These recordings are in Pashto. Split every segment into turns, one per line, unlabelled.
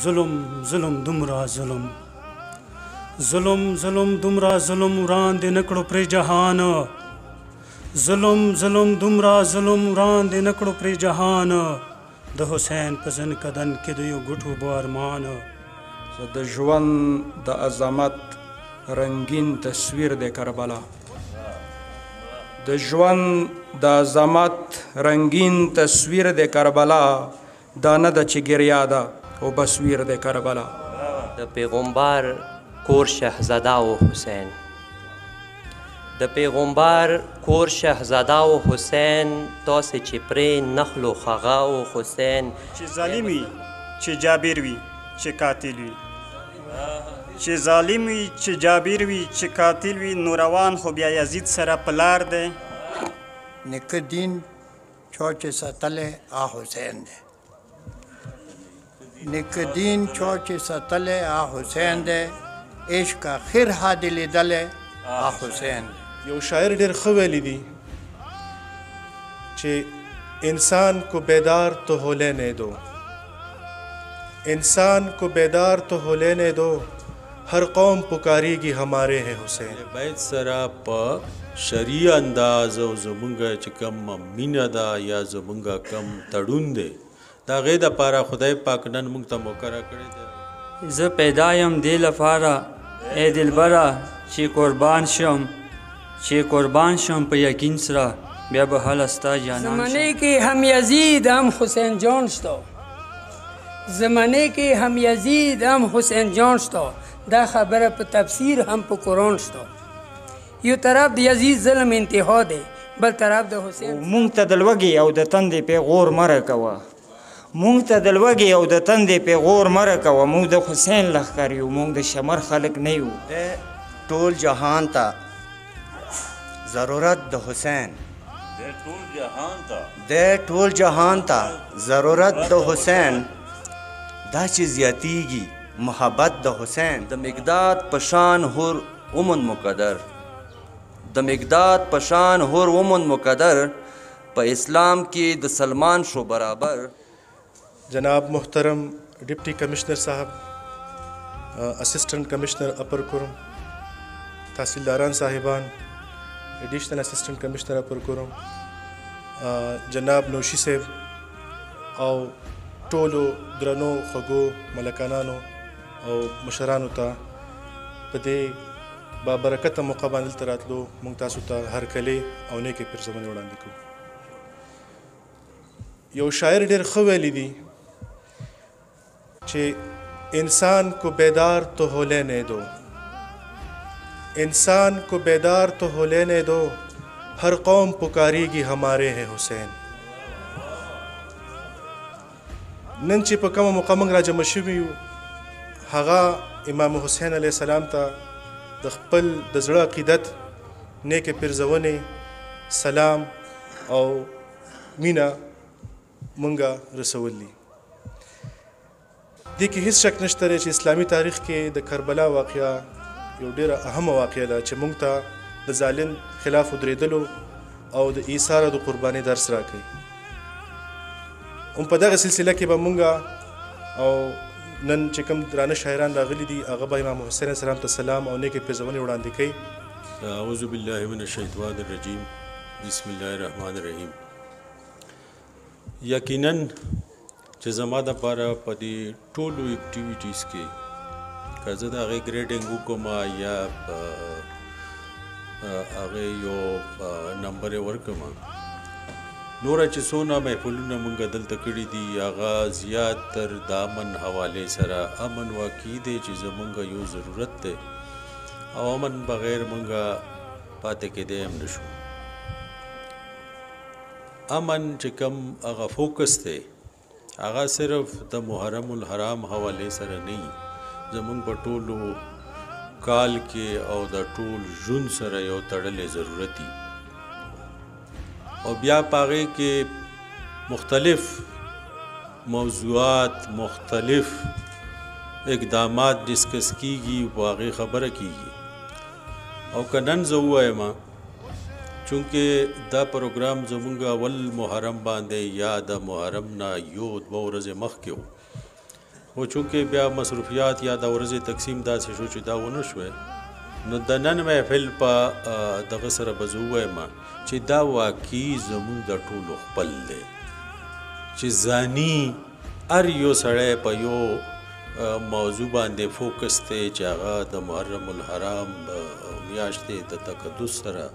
ظلم ظلم دومره ظلم ظلم ظلم دومره ظلم وړاندې نه کړو پرې جهان ظلم ظلم دومره ظلم وړاندې نه کړو پرې جهان د حسین په زن کدن کې د یو ګوټو به ارمان
زه د ژوند د عظمت رنګین تصویر د کربلا د ژوند د عظمت رنګین تصویر د کربلا دا نه ده چې ګریا ده او بصویر د کربلا
د پیغمبر کور شهزاده و حسین د پیغمبر کور شهزاده و حسین تاسې چې پرې نخلو خغه و حسین
چې ظالم وي چې جابر وي چې قاتل وي چې ظالم وي چې جابر وي چې قاتل وي نو روان خو بیا یزید سره په لار دی
نیکه دین چا چې ساتلی آ حسین دی نیکه دین چا چې ساتلی آ حسین دی عشق آخر ها دې لیدلی آ حسین دی
یو شاعر ډېر ښه ویلی دي چې انسان کو بیدار تو ہو لینے دو انسان کو بیدار تو ہو لینے دو ہر قوم پکاریږي ہمارے ہیں حسین
باید سره په شرعي انداز او زمونږ چې کم مینه ده یا زمونږ کم تړون دی د هغې دپاره خدای پاک نن موږ ته موقع راکړی دی
زه پیدا یم دې لپاره ای دلبره چې قربان شم په یقین سره بیا به هله ستا جانان
زمانه کې هم یزید هم حسین جان شته زمانه کې هم یزید هم حسین جان شته دا خبره په تفسیر هم په قرآن شته یو طرف د یزید ظلم انتها دی بل طرف د حسین
مونږ ته د لوږې او د تندې پیغور مه راکوه مونږ ته د لوږې او د تندې پیغور مه راکوه مونږ د حسین لښکر یو مونږ د شمر خلک نه یو
ټول جهان ته ضرورت د حسین د ټول جهان ته ضرورت د حسین دا چې زیاتیږي محبت د حسین
د مقداد پشان هر ومن مقدر د مقداد پشان هر ومن مقدر په اسلام کې د سلمان شو برابر
جناب محترم ڈپٹی کمشنر صاحب اسسٹنٹ کمشنر اپر کرم تحصیلداران صاحبان ایڈیشنل اسسٹنٹ کمشنر اپر کرم جناب نوشي صاحب او ټولو درنو خوږو ملکانانو او مشرانو ته په دې بابرکته موقع باندې دلته راتلو موږ تاسو ته هرکلې او نیکې پیرزمنې وړاندې کوو یو شاعر ډېر ښه ویلی دي چې انسان کو بیدار تو ہو لینے دو انسان کو بیدار تو ہو لینے دو ہر قوم پکاریږي ہمارے ہیں حسین نن چې په کومه موقع موږ راجمع شوي یو هغه امام حسین علیه السلام ته د خپل د زړه عقیدت نیکې پیرزونې سلام او مینه مونږه رسول دي دې کې هیڅ شک نشته دی چې اسلامي تاریخ کې د کربلا واقعه یو ډېره اهمه واقعه ده چې موږ ته د ظالم خلاف ودرېدلو او د ایثار او د قربانۍ درس راکوي هم په دغه سلسله کې به مونږ او نن چې کوم درانه شاعران راغلي دي هغه به امام حسین علیه السلام ته سلام او نیکې پیرزونې وړاندې کوي
اعوذ بالله من الشیطان الرجیم بسم الله الرحمن الرحیم یقینا چې زما دپاره په دې ټولو اکټیویټیز کې که زه د هغې ګریډینګ وکړم یا هغې یو نمبر یې ورکړم نوره چې څونه محفلونه مونږ دلته کړي دي هغه زیات تر د امن حوالې سره امن واقعي دی چې زمونږ یو ضرورت دی او امن بغیر مونږ پاتې کېدی هم نشو امن چې کم هغه فوکس دی هغه صرف د محرم الحرام حوالې سره نه وي زمونږ په ټولو کال کې او د ټول ژوند سره یو تړلی ضرورت دی او بیا پاغې کې مختلف موضوعات مختلف اقدامات ډسکس کیږي په هغې خبره کیږي او که نن زه ووایم چونکې دا پروګرام زمونږ اول محرم باندې یا د محرم نه یو دوه ورځې مخکې و خو چونکې بیا مصروفیات یا د ورځې تقسیم داسې شو چې دا ونه شوی نو د نن محفل په دغه سره به زه ووایم چې دا واقعي زموږ د ټولو خپل دی چې ځاني هر یو سړی په یو موضوع باندې فوکس دی چې هغه د محرم الحرام میاشتې د تقدس سره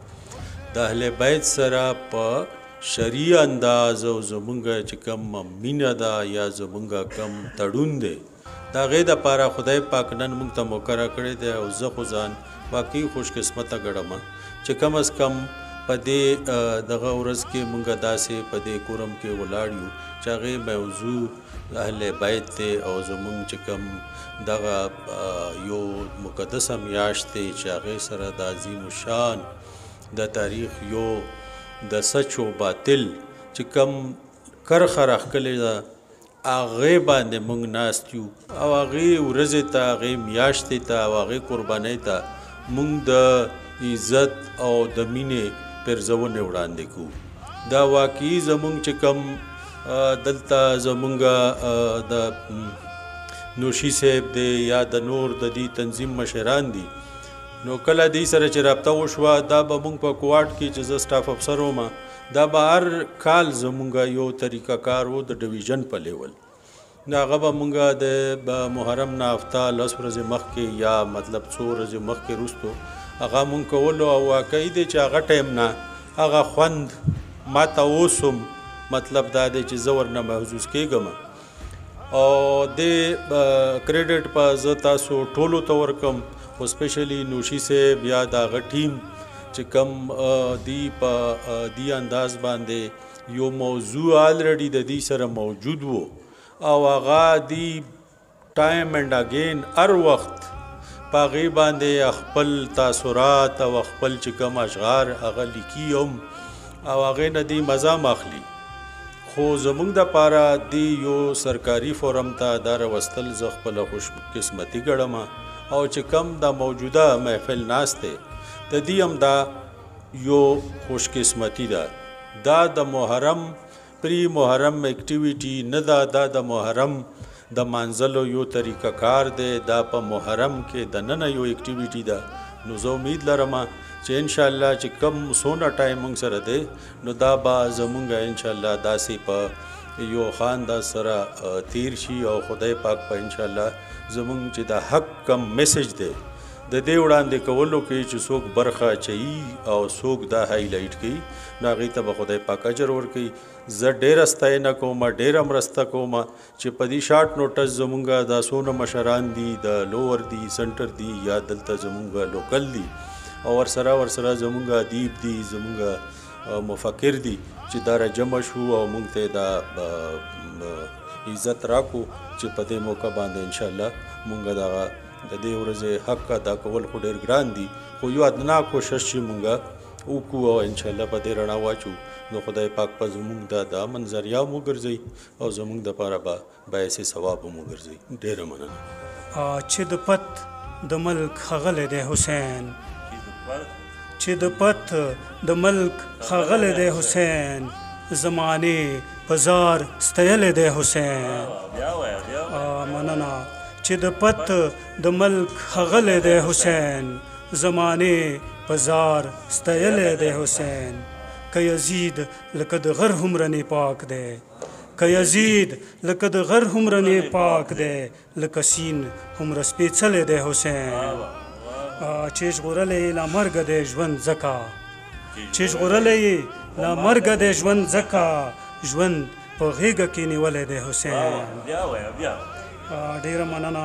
د اهل بیت سره په شرعي انداز او زمونږ چې کوم مینه ده یا زمونږ کم تړون دی د هغې دپاره خدای پاک نن موږ ته موقع راکړی دی او زه خو ځان واقعي خوش قسمته ګڼم چې کم از کم په دې دغه ورځ کې موږ داسې په دې کورم کې ولاړ یو چې هغې موضوع اهل بیت دی او زمونږ چې کوم دغه یو مقدسه میاشت دی چې هغې سره د عظیم الشان د تاریخ یو د سچ و باطل چې کم کرخه راښکلې ده هغې باندې موږ ناست یو او هغې ورځې ته هغې میاشتې ته او هغې قربانۍ ته موږ د عزت او د مینې پرزونې وړاندې کوو دا واقعي زموږ چې کم دلته زموږ د نوشي صاحب دی یا د نور د دې تنظیم مشران دي نو کله دې سره چې رابطه وشوه دا به موږ په کوارټ کې چې زه سټاف افسر وم دا به هر کال زموږ یو طریقه کار و د ډویژن په لیول نو هغه به موږ د محرم نه هفته 10 ورځې مخکې یا مطلب 2 ورځې مخکې وروستو هغه موږ کولو او واقعي دی چې هغه ټایم نه هغه خوند ما ته اوس هم مطلب دا دی چې زه ورنه محظوظ کېږم او د کریډټ په زه تاسو ټولو ته ورکم خو سپیشلی نوشي صاحب یا د هغه ټیم چې کم دی په دې انداز باندې یو موضوع آلریډي د دې سره موجود و او هغه دی ټایم اینډ اگین هر وخت په هغې باندې خپل تاثرات او خپل چې کوم اشعار هغه لیکي هم او هغې نه دی مزه اخلي خو زموږ دپاره دی یو سرکاري فورم ته دا راوستل زه خپله خوش قسمتي ګڼم او چې کم دا موجوده محفل ناست دی د دې هم دا یو خوش قسمتي ده دا د محرم پری محرم اکټیویټي نه ده دا د محرم د مانځلو یو طریقه کار دی دا په محرم کې د ننه یو اکټیویټي ده نو زه امید لرم چې انشاءالله چې کم څونه ټایم موږ سره دی نو دا به زمونږ انشاءالله داسې په یو خاندان سره تیر شي او خدای پاک په انشاءالله زمونږ چې د حق کم میسج دی د دې وړاندې کولو کې چې څوک برخه اچوي او څوک دا هایلایټ کوي نو هغې ته به خدای پاک اجر ورکوي زه ډېره ستاینه کوم ډېره مرسته کوم چې په دې شارټ نوټس زمونږ دا څونه مشران دي د لوور دي سنټر دي یا دلته زمونږ لوکل دي او ورسره زمونږ ادیب دي زمونږ مفکر دي چې دا راجمع شو او موږ ته دا عزت راکو چې په دې موقع باندې انشاءالله موږ دغه د دې ورځې حق ادا کول خو ډېر ګران دي خو یو ادنا کوشش چې موږ وکړو او انشاءالله په دې رڼا واچو نو خدای پاک په زموږ دا منظریه مو ګرځي او زموږ دپاره به باعث ثواب مو ګرځي ډېره مننه
چې د پت د ملک ښاغلی دی حسین چې د پت د ملک ښاغلی دی حسین زمانې په زار ستیلی دی حسین مننه چې د پت د ملک ښاغلی دی حسین زمانې په زار ستیلی دی حسین که یزید لکه د غر هومره پاک دی که یزید لکه د غر هومره پاک دی لکه سین هومره سپېڅلی دی حسین چې ژغورلی له مرګه دی ژوند ځکه چې ژغورلی له مرګه دی ژوند ځکه ژوند په غېږه کې نیولی دی حسین ډېره مننه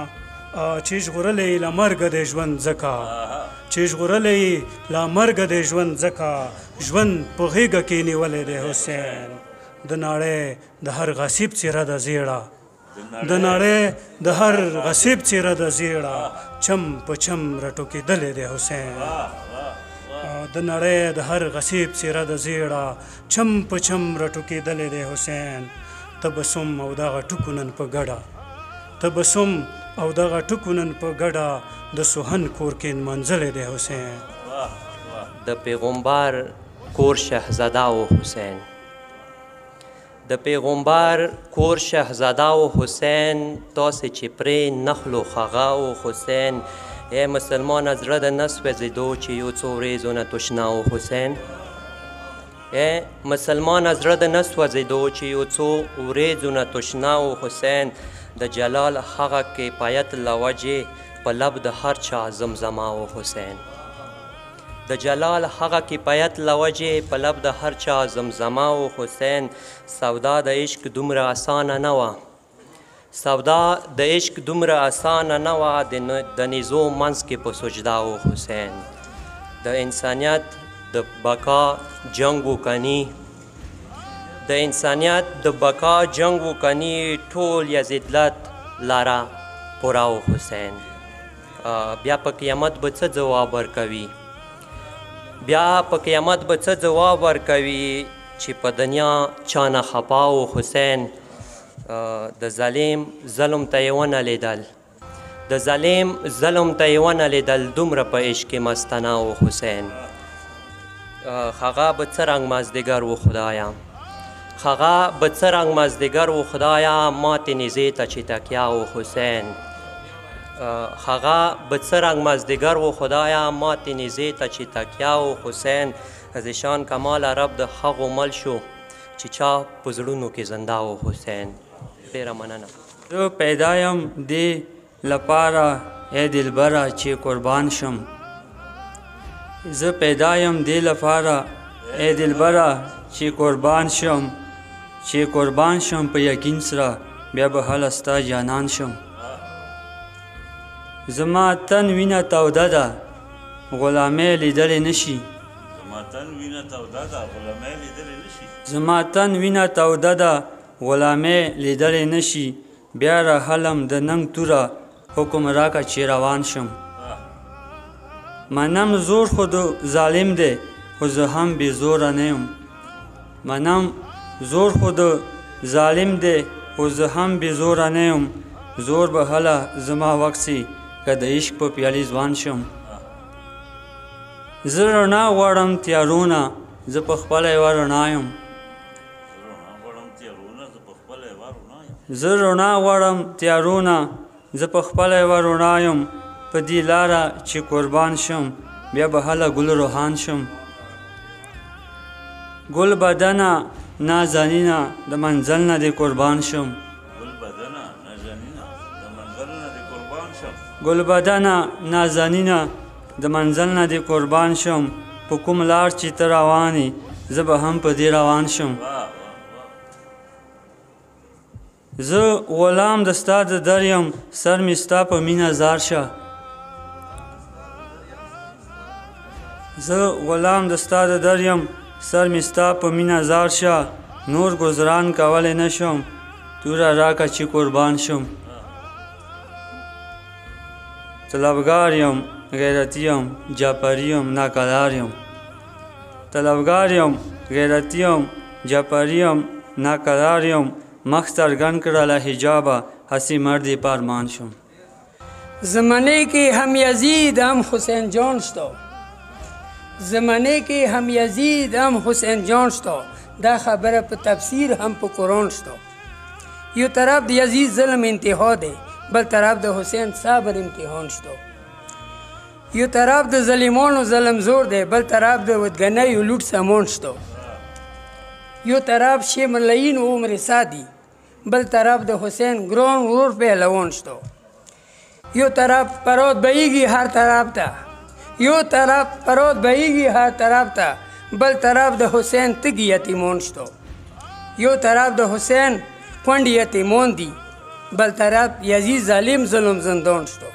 چې ژغورلی له مرګه دی ژوند ځکه چې ژغورلی له مرګه دی ژوند ځکه ژوند په غېږه کې نیولی دی حسین د نړۍ د هر غصیب څېره د زیړه د نړۍ د هر غصیب څېره د زیړه چم په چم راټوکېدلی دی حسین د نړۍ د هر غصیب څېره د زیړه چم په چم راټوکېدلی دی حسین تبسم او دغه ټکو نن په ګډه تبسم او دغه ټکو نن په ګډه د سوهن کور کې نمنځلی دی حسین
د پیغمبر کور شهزاده و حسین د پیغمبر کور شهزاده او حسین تاسې چې پرې نخلو خغه او حسین ای مسلمان زړه د نه سوځېدو چې یو څو ورځو نه تشنه او حسین ای مسلمان زړه د نه سوځېدو چې یو څو ورځو نه تشنه او حسین د جلال هغه کفایت له وجې په لب د هر چا زمزمه او حسین د جلال هغه کفایت له وجې په لب د هر چا زمزمه او حسین سودا د عشق دومره اسانه نه وه سودا د عشق دومره اسانه نه وه د نیزو منځ کې په سجده او حسین د انسانیت د بقا جنگ وکني د انسانیت د بقا جنگ وکني ټول یزیدلت لاره پوره او حسین بیا په قیامت به څه ځواب ورکوي بیا په قیامت به څه ځواب ورکوي چې په دنیا چا نه خفا او حسین د ظالم ظلم ته یې ونه لیدل د ظالم ظلم ته یې ونه لیدل دومره په عشق مستانه او حسین هغه به څه رنګ مازدیګر و خدایا هغه به څه رنګ مازدیګر و خدایا ماتې نیزې ته چې تکیه او حسین هغه به څه رنګ مازدیګر و خدایا ماتې نیزې ته چې تکیه او حسین ازیشان کمال رب د هغو مل شو چې چا په زړونو کې زنده او حسین ډېره مننه
زه پیدا یم دې لپاره ای دلبره چې قربان شم زه پیدا یم دې لپاره ای دلبره چې قربان شم چې قربان شم په یقین سره بیا به هله ستا جانان شم زما تن وینه توده ده غلامۍ لیدلی نشي زما تن وینه توده ده غلامۍ لیدلی نشي بیا راهلم د ننګ توره حکم راکه چې روان شم منم زور خو د ظالم دی خو زه هم بې زوره نه یم منم زور خو د ظالم دی خو زه هم بې زوره نه یم زور به هله زما وکسي که د عشق په پیالې ځوان شم زه رڼا غواړم تیارونه زه په خپله یوه رڼا یم زه رڼا غواړم تیارونه زه په خپله یوه رڼا یم په دې لاره چې قربان شم بیا به هله ګل روحان شم ګل بدنه نازنینه د منزل نه دې قربان شم ګل بدنه نازنینه د منزل نه دې قربان شم په کوم لار چې ته روانې زه به هم په دې روان شم زه غلام د ستا د در یم سر مې ستا په مینه زار شه زه غلام د ستا د در یم سر مې ستا په مینه زار شه نور گذران کولی نشم توره راکه چې قربان شم طلبگار یم غیرتی یم جعفری یم ناکلار یم طلبگار یم غیرتی یم جعفری یم ناکلار یم مخ څرګند کړه له حجابه هسې مردی په ارمان شم
زمانے کے ہم یزید ہم حسین جانشتو زمانے کے ہم یزید ہم حسین جانشتو دا خبره په تفسیر هم په قرآن شتو یو طرف د یزید ظلم انتها دی بل طرف د حسین صبر امتحان شتو یو طرف د ظالمانو ظلم زور دی بل طرف د ودګنۍ و لوټ سامان شتو یو طرف شیخ ملاین و عمر سعدی بل طرف د حسین گران ورور پهلوان شتو یو طرف پرود بهیږي هر طرف ته یو طرف پرود بهیږي هر طرف ته بل طرف د حسین تږي یتیمان شتو یو طرف د حسین کونډې یتیمان دي بل طرف یزید ظالم ظلم زندان شتو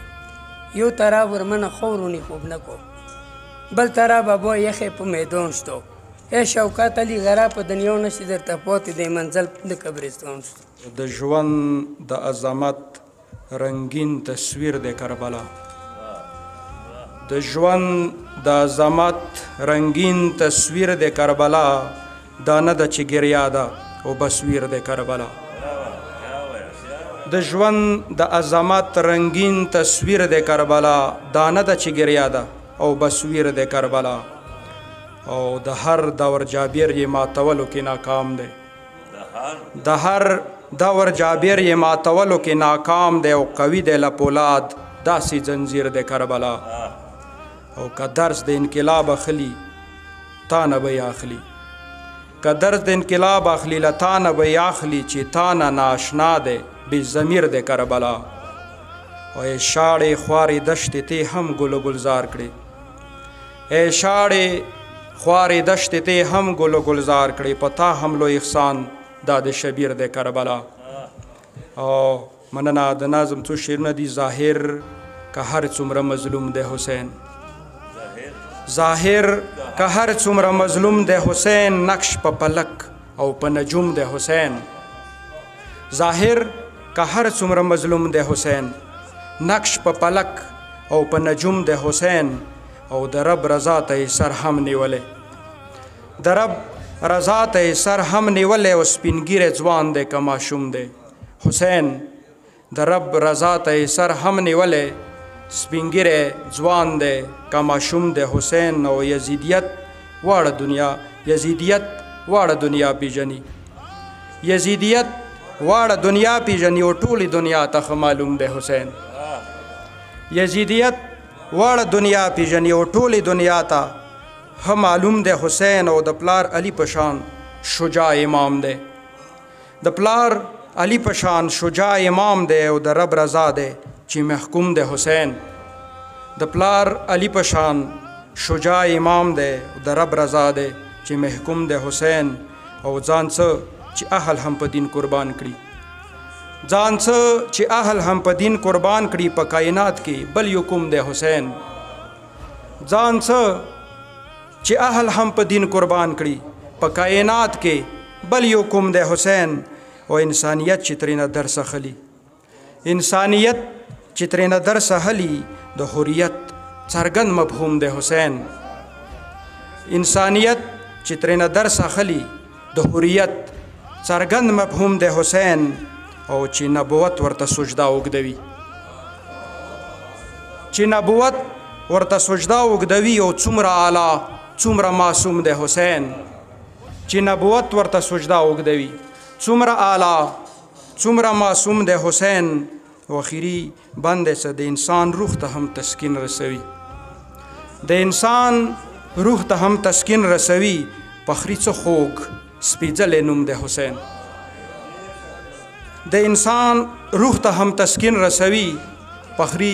یو طرف ورمنه خورونی خوب نکو بل طرف ابا یخې په میدان شتو ای شوکت علی غره په دنیا نشي درته پاتې دی منزل د قبرستان شتو
د ژوند د عظمت رنگین تصویر د کربلا د ژوند د عظمت رنگین تصویر د کربلا دا نه د چې ګریا ده او بصویر د کربلا د ژوند د عظمت رنگین تصویر د کربلا دا نه د چې ګریا ده او بصویر د کربلا او د هر دور جابر یې ماتولو کې ناکام دی د هر دور جابر یې ماتولو کې ناکام دی او قوي دی لپولاد داسې زنځیر دی کربلا او که درس د انقلاب اخلي تا نه به یې اخلي که درس د انقلاب اخلي له تا نه به یې اخلي چې تا نه ناشنا دی بې ضمیر دی کربلا او ای شاړې خوارې دشتې ته هم ګل و ګلزار کړې ای شاړې خوارې دشتې ته هم ګل و ګلزار کړې په تا هم لوی احسان دا د شبیر دی کربلا او مننه د نظم څو شعرونه دي ظاهر که هر څومره مظلوم دی حسین ظاهر که هر څومره مظلوم دی حسین نقش په پلک او په نجوم دی حسین ظاهر که هر څومره مظلوم دی حسین نقش په پلک او په نجوم دی حسین او د رب رضا ته یې سر هم نیولی د رب رضا ته یې سر هم نیولی او سپینګیری ځوان دی که ماشوم دی حسین د رب رضا ته یې سر هم نیولی سپینګیری ځوان دی که ماشوم دی حسین او یزیدیت واړه دنیا پیژني یزیدیت واړه دنیا پیژني او ټولې دنیا ته ښه معلوم دی حسین یزیدیت واړه دنیا پیژني او ټولې دنیا ته ښه معلوم دی حسین او د پلار علي په شان شجاع امام دی د پلار علي په شان شجاع امام دی او د رب رضا دی چې محکوم دی حسین د پلار علي په شان شجاع امام دی او د رب رضا دی چې محکوم دی حسین او ځان څه چې اهل هم په دین قربان کړي ځان څه چې اهل هم په دین قربان کړي په کائنات کې بل یو کوم دی حسین ځان څه چې اهل هم په دین قربان کړي په کائنات کې بل یو کوم دی حسین او انسانیت چې ترېنه درس اخلي انسانیت چې ترېنه درس اخلي د حریت څرګند مفهوم دی حسین انسانیت چې ترېنه درس اخلي د حریت څرګند مفهوم دی حسین او چې نبوت ورته سجده اوږدوي چې نبوت ورته سجده اوږدوي او څومره اعلی څومره معصوم دی حسین چې نبوت ورته سجده اوږدوي څومره اعلی څومره معصوم دی حسین او اخري بند څه د انسان روح ته هم تسکین رسوي د انسان روح ته هم تسکین رسوي پخري څه خوږ سپېڅلی نوم دی حسین د انسان روح ته هم تسکین رسوي پخري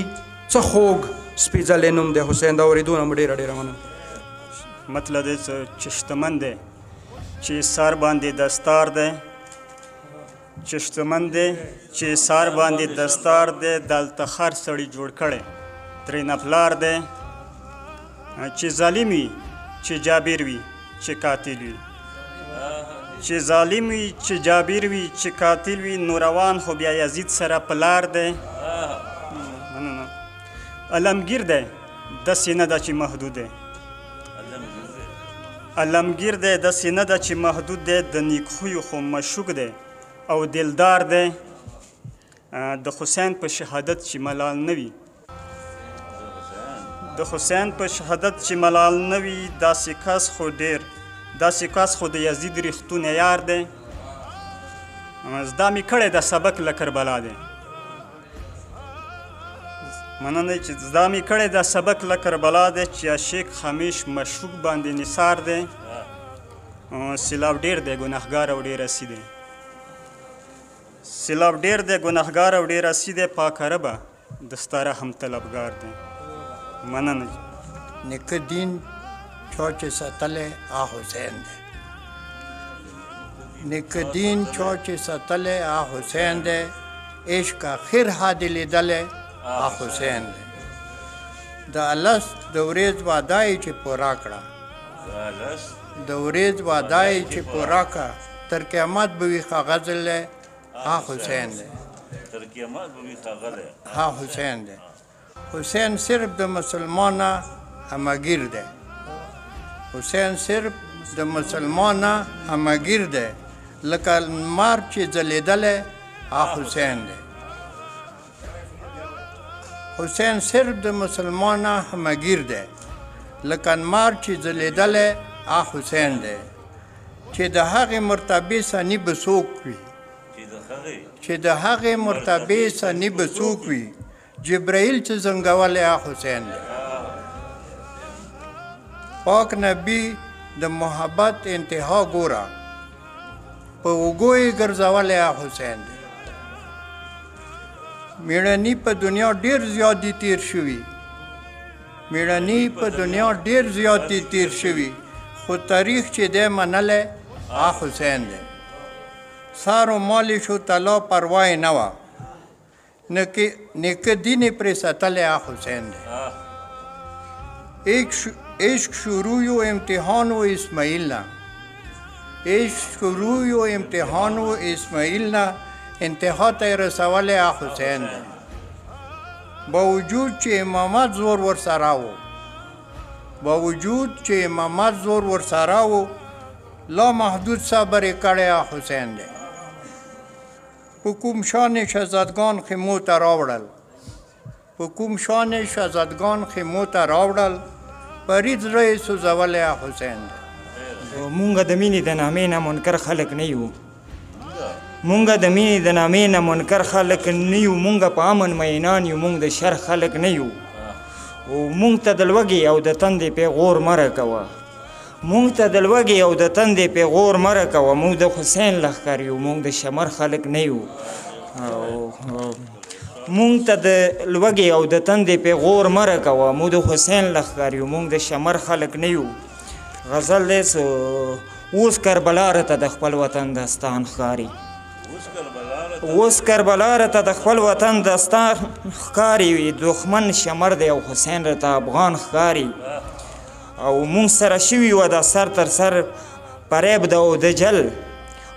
څه خوږ سپېڅلی نوم دی حسین دا اورېدو نه مو ډېره مننه
مطلب دی چې شتمن دی چې سار باندې دستار دی چې شتمن دی چې سار باندې دستار دی دلته خر سړي جوړ کړی ترېنه پلار دی چې ظالم وي چې جابر وي چې قاتل وي چې ظالم وي چې جابر وي چې قاتل وي نو روان خو بیا یزید سره پلار دی علمگیر دی داسې نه ده چې محدود دی علمگیر دی داسې نه ده چې محدود دی د نیکخویو خو مشوق دی او دلدار دی د حسین په شهادت چې ملال نه وي د حسین په شهادت چې ملال نه وي داسې کس خو د یزید ریښتونه یار دی زده مې کړی د سبق له کربلا دی مننه چې زده مې کړی د سبق له کربلا دی چې عاشق همیش مشوق باندې نثار دی سیلاب ډېر دی ګناهګار او ډېر رسی دی سیلاب ډېر دی ګناهګار او ډېر رسی دی پاک ربه د ستاره هم طلبګار دی مننه
نیکه دین چا چې ساتلی آ حسین دی نیکه دین چا چې ساتلی آ حسین دی عشق اخر حادی لیدلی آ حسین دی د الست د ورځ وعده یې چې پوره کړه د ورځ وعده یې چې پوره کړه تر قیامت به وي غزل دی آ حسین دی ها حسین دی حسین صرف د مسلمانه همگیر دی حسین صرف د مسلمانه همگیر دی لکه لمر چې ځلېدلی ها حسین دی حسین صرف د مسلمانه همگیر دی لکه لمر چې ځلېدلی ها حسین دی چې د هغې مرتبې ثاني به څوک وي چې د هغې مرتبې ثاني به څوک وي جبرائیل چې زنګولی حسین دی پاک نبی د محبت انتها ګوره په اوږو یې ګرځولی حسین دی میړني په دنیا ډېر زیات دي تیر شوي میړني په دنیا ډېر زیات دي تیر شوي خو تاریخ چې دی منلی حسین دی سارو مالی شو طلا پروا یې نه وه نیکه دین یې پرې ساتلی حسین دی عشق شروع و امتحان و اسماعیل نه عشق شروع و امتحان و اسماعیل نه انتها ته یې رسولی حسین دی باوجود چې امامت زور ورسره و باوجود چې امامت زور ورسره و لا محدود صبر یې کړی حسین دی په کوم شان شهزادګان خیمو ته راوړل په کوم شان شهزادګان خیمو ته راوړل فرید زړه یې سوځولی حسین دی
مونږ د مینې د نامې نه منکر خلک نه یو مونږ د مینې د نامې نه منکر خلک نه یو مونږ په امن مینان یو مونږ د شر خلک نه یو او مونږ ته د لوږې او د تندې پیغور مه راکوه مونږ ته د لوږې او د تندې پیغور مه راکوه مونږ د حسین لښکر یو مونږ د شمر خلک نه یو مونږ ته د لوږې او د تندې پیغور مه راکوه مونږ د حسین لښکر یو مونږ د شمر خلک نه یو غزل دی اوس کربلا راته د خپل وطن داستان ښکاري اوس کربلا راته د خپل وطن داستان ښکاري دښمن شمر دی او حسین راته افغان ښکاري او مونږ سره شوي وه دا سر تر سر فریب د او د جل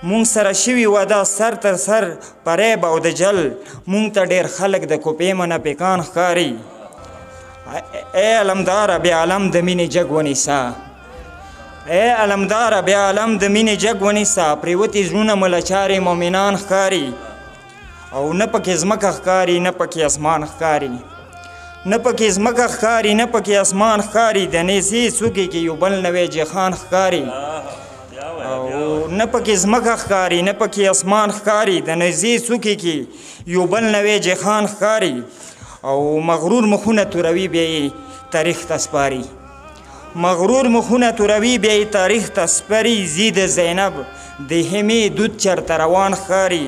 مونږ سره شوي وه دا سر تر سر فریب او د جل مونږ ته ډېر خلک د کوپې منافقان ښکاري ای علمداره بیا علم د مینې جګ ونیسه ای علمداره بیا علم د مینې جګ ونیسه پرېوتې زړونه ملچارې مؤمنان ښکاري او نه پکې ځمکه ښکاري نه پکې اسمان ښکاري نه پکې ځمکه ښکاري نه پکې اسمان ښکاري د نیزې څوکې کې یو بل نوی جهان ښکاري او نه پکې ځمکه ښکاري نه پکې اسمان ښکاري د نیزې څوکې کې یو بل نوی جهان ښکاري او مغرور مخونه توروي بیا یې تاریخ ته سپاري مغرور مخونه توروي بیا یې تاریخ ته سپاري زی د زینب د همې دود چرته روان ښکاري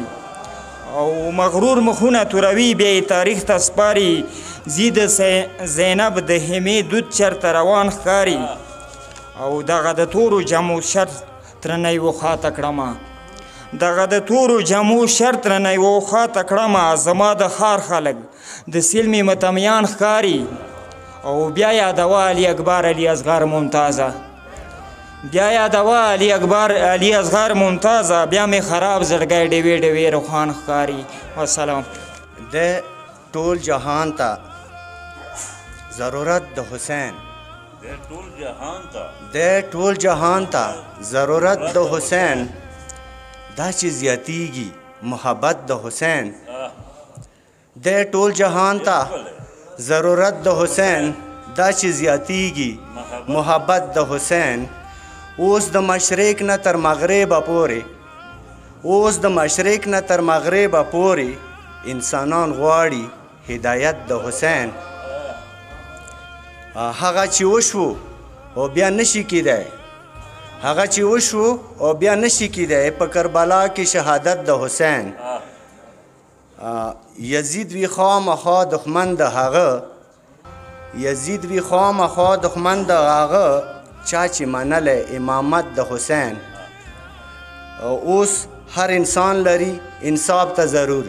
او مغرور مخونه توروي بیا یې تاریخ ته سپاري زی د زینب د همې دود چرته روان ښکاري او دغه د تورو جمو شر ترنه یې وخواته کړمه دغه د تورو جمو شر ترنه یې وخواته کړمه زما د ښار خلک د سلمې متمیان ښکاري او بیا یادوه علي اکبر علي اصغر ممتازه بیا یادوه علي اکبر علي اصغر ممتازه بیا مې خراب زړګی ډوې ډوې روښان ښکاري والسلام
د ټول جهان ته ضرورت د حسین د ټول جهان ته ضرورت د حسین دا چې زیاتیږي محبت د حسین د ټول جهان ته ضرورت د حسین دا چې زیاتیږي محبت د حسین اوس د مشرق نه تر مغربه پورې اوس د مشرق نه تر مغربه پورې انسانان غواړي هدایت د حسین هغه چې وشو او بیا نشي کیدای هغه چې وشو او بیا نشي کیدای په کربلا کې شهادت د حسین یزید وی خامخا دښمن د هغه یزید وی خامخا دښمن د هغه چا چې منله امامت د حسین اوس هر انسان لري انصاف ته ضرور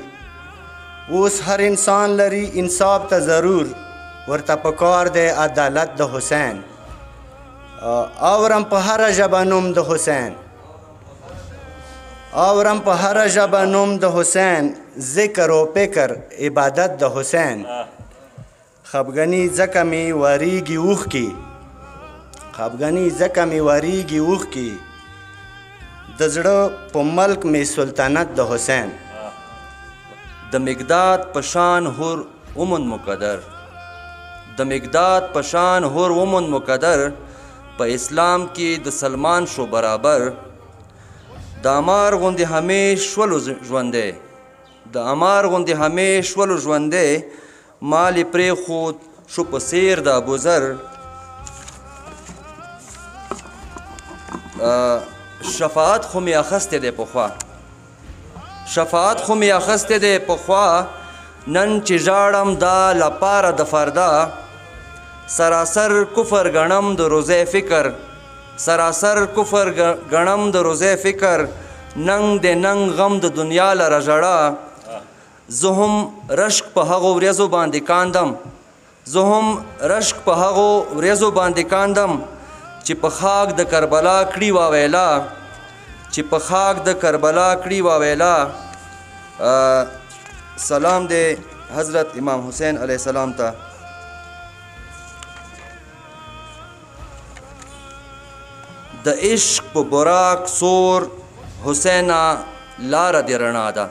اوس هر انسان لري انصاف ته ضرور ورته پکار دی عدالت د حسین اورم په هره ژبه نوم د حسین اورم په هره ژبه نوم د حسین ذکر و فکر عبادت د حسین خفګني ځکه مې واریږي اوښکې خفګني ځکه مې واریږي اوښکې د زړه په ملک مې سلطنت د حسین
د مقداد پشان هور ومن مقدر د مقداد پشان هور ومن مقدر په اسلام کې د سلمان شو برابر د امار غوندې همیش شولو ژوندی د امار غوندې همیش شولو ژوندی مال یې پرېښود شو په څېر د ابوذر شفاعت خو مې اخیستی دی پخوا شفاعت خو مې اخیستی دی پخوا نن چې ژاړم دا لپاره د فردا سراسر کفر ګڼم د روزی فکر سراسر کفر ګڼم د روزی فکر ننګ د ننګ غم د دنیا لره ژړه زه هم رشک په هغو ورځو باندې کاندم زه هم رشک په هغو ورځو باندې کاندم چې په خاک د کربلا کړي واویلا چې په خاک د کربلا کړي واویلا سلام دی حضرت امام حسین علیه السلام ته د عشق په براق سور حسینا لاره دې رڼا ده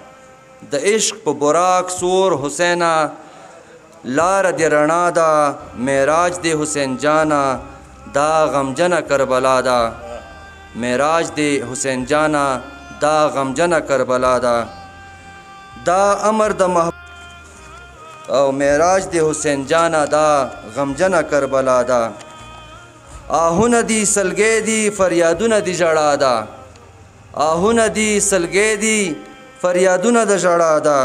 د عشق په براق سور حسینا لاره دې رڼا ده معراج دې حسین جانا دا غمجنه کربلا ده معراج دې حسین جانا دا غمجنه کربلا ده دا امر د او معراج دې حسین جانا دا غمجنه کربلا ده آهونه دي سلګې دي فریادونه دي ژړا ده آهونه دي سلګې دي فریادونه د ژړا ده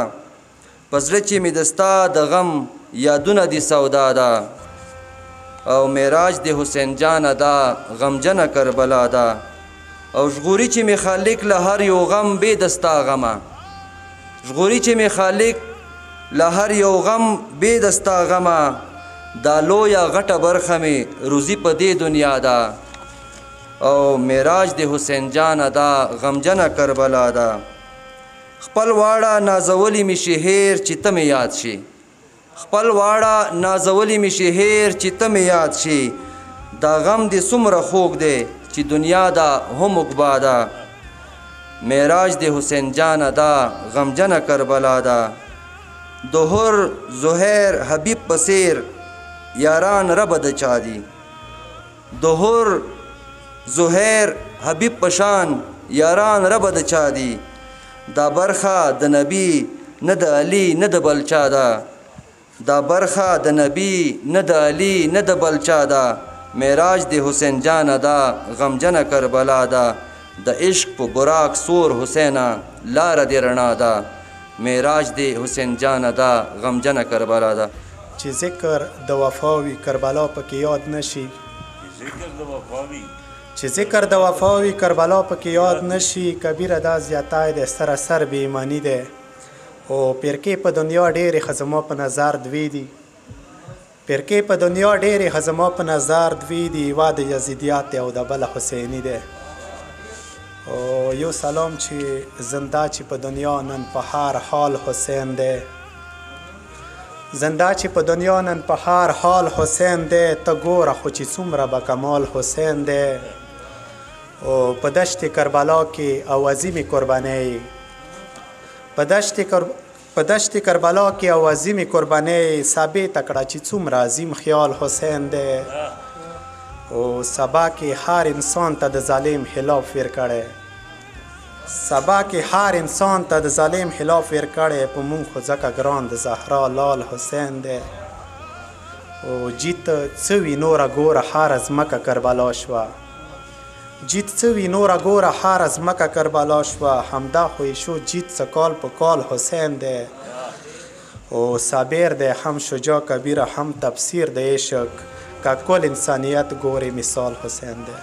په زړه چې مې د ستا د غم یادونه دي سودا ده او معراج د حسین جانه دا غمجنه کربلا ده او ژغوري چې مې خالق له هر یو غم بې د ستا غمه ژغوري چې مې خالق له هر یو غم بې د ستا غمه دا لویه غټه برخه مې روزي په دې دنیا ده او معراج د حسین جانه دا غمجنه کربلا ده خپل واړه نازولی مې شي هیر چې ته مې یاد شي خپل واړه نازولی مې شي هیر چې ته مې یاد شي دا غم دې څومره خوږ دی چې دنیا ده هم عقبا ده معراج د حسین جانه دا غمجنه کربلا ده دهر زهیر حبیب پسیر یاران رب د چا دي دهر زهیر حبیب پشان یاران رب د چا دي دا برخه د نبی نه د علی نه د بل چا ده دا برخه د نبی نه د علی نه د بل چا ده معراج د حسین جانه دا غمجنه کربلا ده د عشق په براق سور حسینا لاره دې رڼا ده معراج د حسین جانه دا غمجنه کربلا ده
چې ذکر د وفاوي کربلا پکې یاد نشي چې ذکر د وفاوي کربلا پکې یاد نشي کبیره دا زیاتای د سراسر بې ایمانی ده او پیرکې په دنیا ډېرې ښه زما په نظر دوی دي پیرکې په دنیا ډېرې ښه زما په نظر دوی دي یوه د یزیدیات او د بله حسیني ده او یو سلام چې زنده چې په دنیا نن په هر حال حسین ده زنده چې په دنیا نن په هر حال حسین ده ته ګوره خو چې څومره به کمال حسین ده او په دشت کربلا کې او عظیمې قربانۍ په دشت کربلا کې او عظیمې قربانۍ ثابته کړه چې څومره عظیم خیال حسین ده او سبا کې هر انسان ته د ظالم خلاف ور کړی سبا کې هر انسان ته د ظالم خلاف ور کړی په مونږ خو ځکه ګران د زهرا لال حسین دی او جیت څه وي نوره ګوره هره ځمکه کربلا شوه جیت څه وي نوره ګوره هره ځمکه کربلا شوه همدا خو یې شو جیت څه کال په کال حسین دی او صابر دی هم شجاع کبیره هم تفسیر د عشق که کل انسانیت ګوري مثال حسین دی